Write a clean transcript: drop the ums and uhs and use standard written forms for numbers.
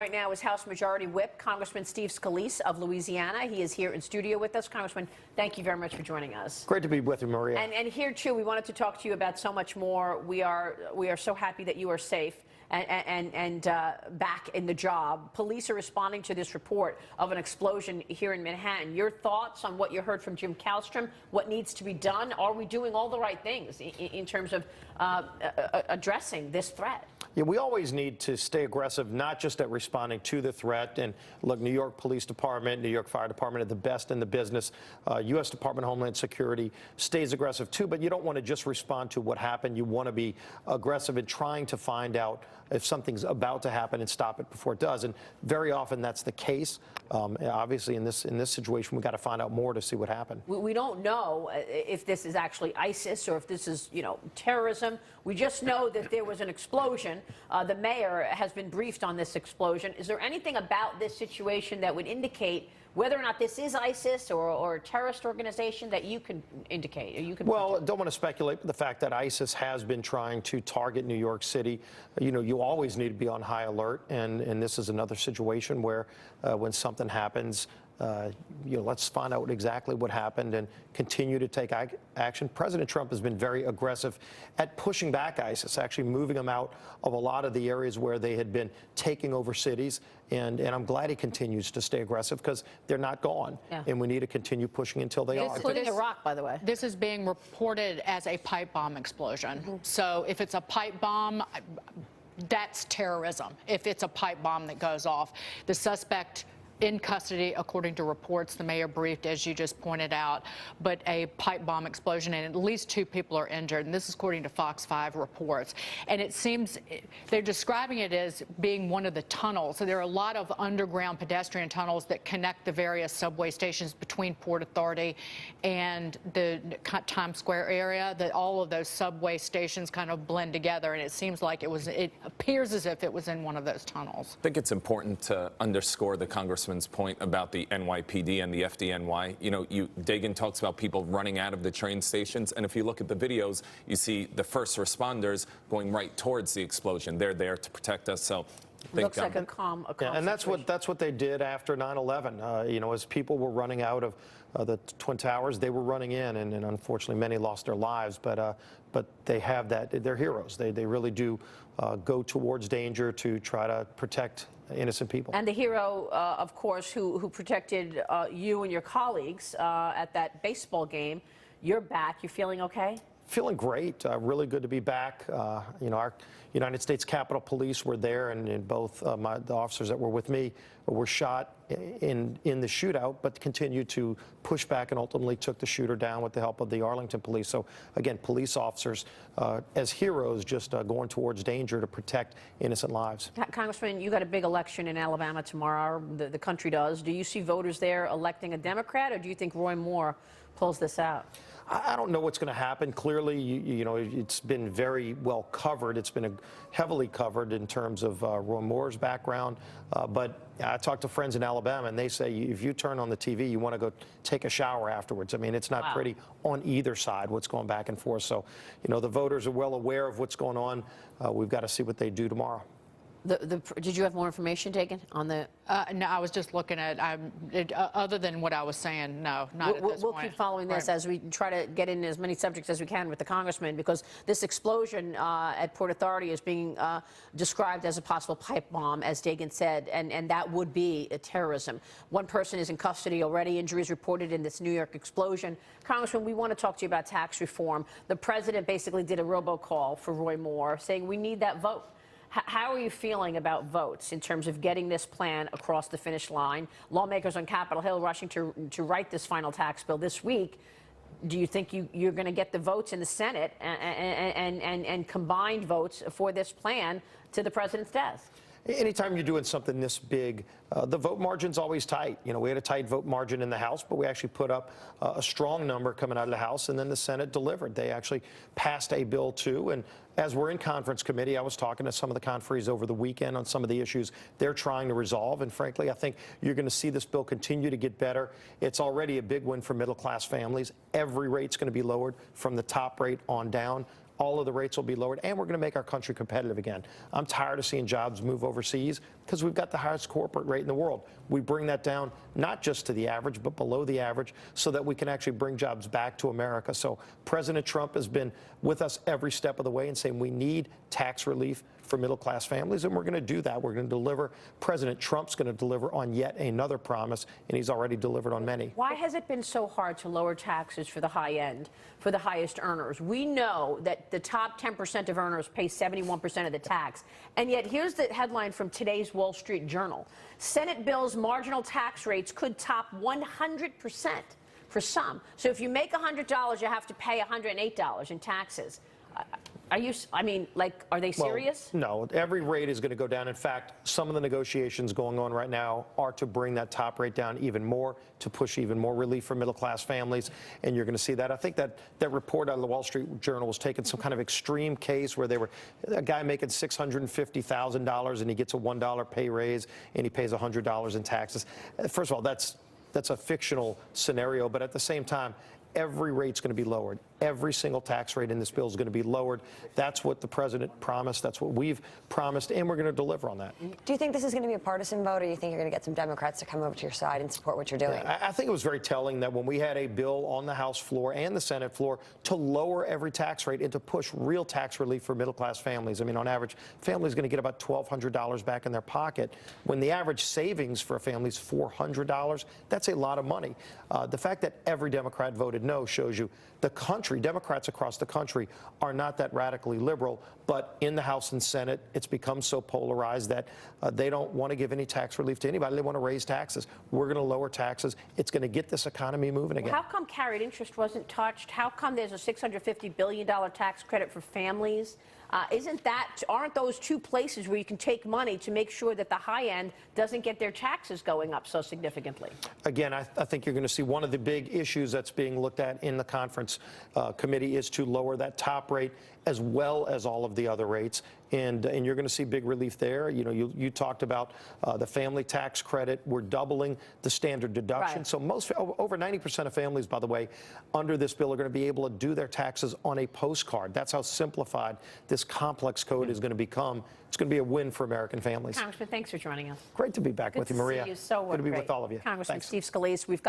Right now is House Majority Whip, Congressman Steve Scalise of Louisiana. He is here in studio with us. Congressman, thank you very much for joining us. Great to be with you, Maria. And here, too, we wanted to talk to you about so much more. We are so happy that you are safe and back in the job. Police are responding to this report of an explosion here in Manhattan. Your thoughts on what you heard from Jim Kallstrom, what needs to be done? Are we doing all the right things in terms of addressing this threat? Yeah, we always need to stay aggressive, not just at responding to the threat. And look, New York Police Department, New York Fire Department are the best in the business. U.S. Department of Homeland Security stays aggressive, too. But you don't want to just respond to what happened. You want to be aggressive in trying to find out if something's about to happen and stop it before it does. And very often that's the case. Obviously, in this situation, we've got to find out more to see what happened. We don't know if this is actually ISIS or if this is, terrorism. We just know that there was an explosion. The mayor has been briefed on this explosion. Is there anything about this situation that would indicate whether or not this is ISIS or a terrorist organization that you can indicate? Or you can well, I don't want to speculate, but the fact that ISIS has been trying to target New York City, you always need to be on high alert. And this is another situation where when something happens, let's find out exactly what happened and continue to take action. President Trump has been very aggressive at pushing back ISIS, actually moving them out of a lot of the areas where they had been taking over cities. And I'm glad he continues to stay aggressive because they're not gone. Yeah. And we need to continue pushing until they are. Including Iraq, by the way. This is being reported as a pipe bomb explosion. Mm-hmm. So if it's a pipe bomb, that's terrorism. If it's a pipe bomb that goes off, the suspect in custody, according to reports, the mayor briefed, as you just pointed out, but a pipe bomb explosion and at least 2 people are injured. And this is according to Fox 5 reports. And it seems they're describing it as being one of the tunnels. So there are a lot of underground pedestrian tunnels that connect the various subway stations between Port Authority and the Times Square area, that all of those subway stations kind of blend together. And it seems like it appears as if it was in one of those tunnels. I think it's important to underscore the Congressman's point about the NYPD and the FDNY. Dagan talks about people running out of the train stations, and if you look at the videos, you see the first responders going right towards the explosion. They're there to protect us. So looks like a calm and that's what they did after 9/11. As people were running out of the Twin Towers, they were running in, and unfortunately many lost their lives. But they have that. They're heroes. They really do go towards danger to try to protect innocent people. And the hero, of course, who protected you and your colleagues at that baseball game. You're back. You feeling okay? Feeling great. Really good to be back. Our United States Capitol Police were there, and both the officers that were with me were shot in the shootout, but continued to push back and ultimately took the shooter down with the help of the Arlington police. So again, police officers as heroes, just going towards danger to protect innocent lives. Congressman, you got a big election in Alabama tomorrow. The country does. Do you see voters there electing a Democrat, or do you think Roy Moore pulls this out? I don't know what's going to happen. Clearly, it's been very well covered. It's been heavily covered in terms of Roy Moore's background. But I talked to friends in Alabama, and they say if you turn on the TV, you want to go take a shower afterwards. I mean, it's not pretty on either side, what's going back and forth. So, the voters are well aware of what's going on. We've got to see what they do tomorrow. Did you have more information taken on the? No, I was just looking at. Other than what I was saying, no, not at this point. We'll keep following this as we try to get in as many subjects as we can with the congressman, because this explosion at Port Authority is being described as a possible pipe bomb, as Dagan said, and that would be a terrorism. One person is in custody already. Injuries reported in this New York explosion. Congressman, we want to talk to you about tax reform. The president basically did a robocall for Roy Moore, saying we need that vote. How are you feeling about votes in terms of getting this plan across the finish line? Lawmakers on Capitol Hill rushing to write this final tax bill this week. Do you think you're going to get the votes in the Senate and combined votes for this plan to the president's desk? Anytime you're doing something this big, the vote margin's always tight. We had a tight vote margin in the House, but we actually put up a strong number coming out of the House, and then the Senate delivered. They actually passed a bill, too. And as we're in conference committee, I was talking to some of the conferees over the weekend on some of the issues they're trying to resolve. And frankly, I think you're going to see this bill continue to get better. It's already a big win for middle-class families. Every rate's going to be lowered from the top rate on down. all of the rates will be lowered, and we're going to make our country competitive again. I'm tired of seeing jobs move overseas because we've got the highest corporate rate in the world. We bring that down not just to the average, but below the average so that we can actually bring jobs back to America. So President Trump has been with us every step of the way and saying we need tax relief for middle-class families, and we're going to do that. We're going to deliver. President Trump's going to deliver on yet another promise, and he's already delivered on many. Why has it been so hard to lower taxes for the high end, for the highest earners? We know that the top 10% of earners pay 71% of the tax, and yet here's the headline from today's Wall Street Journal. Senate bill's marginal tax rates could top 100% for some. So if you make $100, you have to pay $108 in taxes. Are they serious? Well, no, every rate is going to go down. In fact, some of the negotiations going on right now are to bring that top rate down even more, to push even more relief for middle-class families, and you're going to see that. I think that report out of the Wall Street Journal was taking some kind of extreme case where a guy making $650,000 and he gets a $1 pay raise and he pays $100 in taxes. First of all, that's a fictional scenario, but at the same time, every rate's going to be lowered. Every single tax rate in this bill is going to be lowered. That's what the president promised. That's what we've promised, and we're going to deliver on that. Do you think this is going to be a partisan vote, or do you think you're going to get some Democrats to come over to your side and support what you're doing? I think it was very telling that when we had a bill on the House floor and the Senate floor to lower every tax rate and to push real tax relief for middle-class families. I mean, on average, families going to get about $1,200 back in their pocket. When the average savings for a family is $400, that's a lot of money. The fact that every Democrat voted no shows you the country, Democrats across the country, are not that radically liberal, but in the House and Senate, it's become so polarized that they don't want to give any tax relief to anybody. They want to raise taxes. We're going to lower taxes. It's going to get this economy moving again. How come carried interest wasn't touched? How come there's a $650 billion tax credit for families? Aren't those two places where you can take money to make sure that the high end doesn't get their taxes going up so significantly? Again, I think you're going to see one of the big issues that's being looked at in the conference committee is to lower that top rate as well as all of the other rates. And you're going to see big relief there. You know, you talked about the family tax credit. We're doubling the standard deduction. Right. So over 90% of families, by the way, under this bill are going to be able to do their taxes on a postcard. That's how simplified this complex code is going to become. It's going to be a win for American families. Congressman, thanks for joining us. Great to be back with you, Maria. Good to see you. So good to be great. with all of you. Congressman Thanks. Steve Scalise, we've got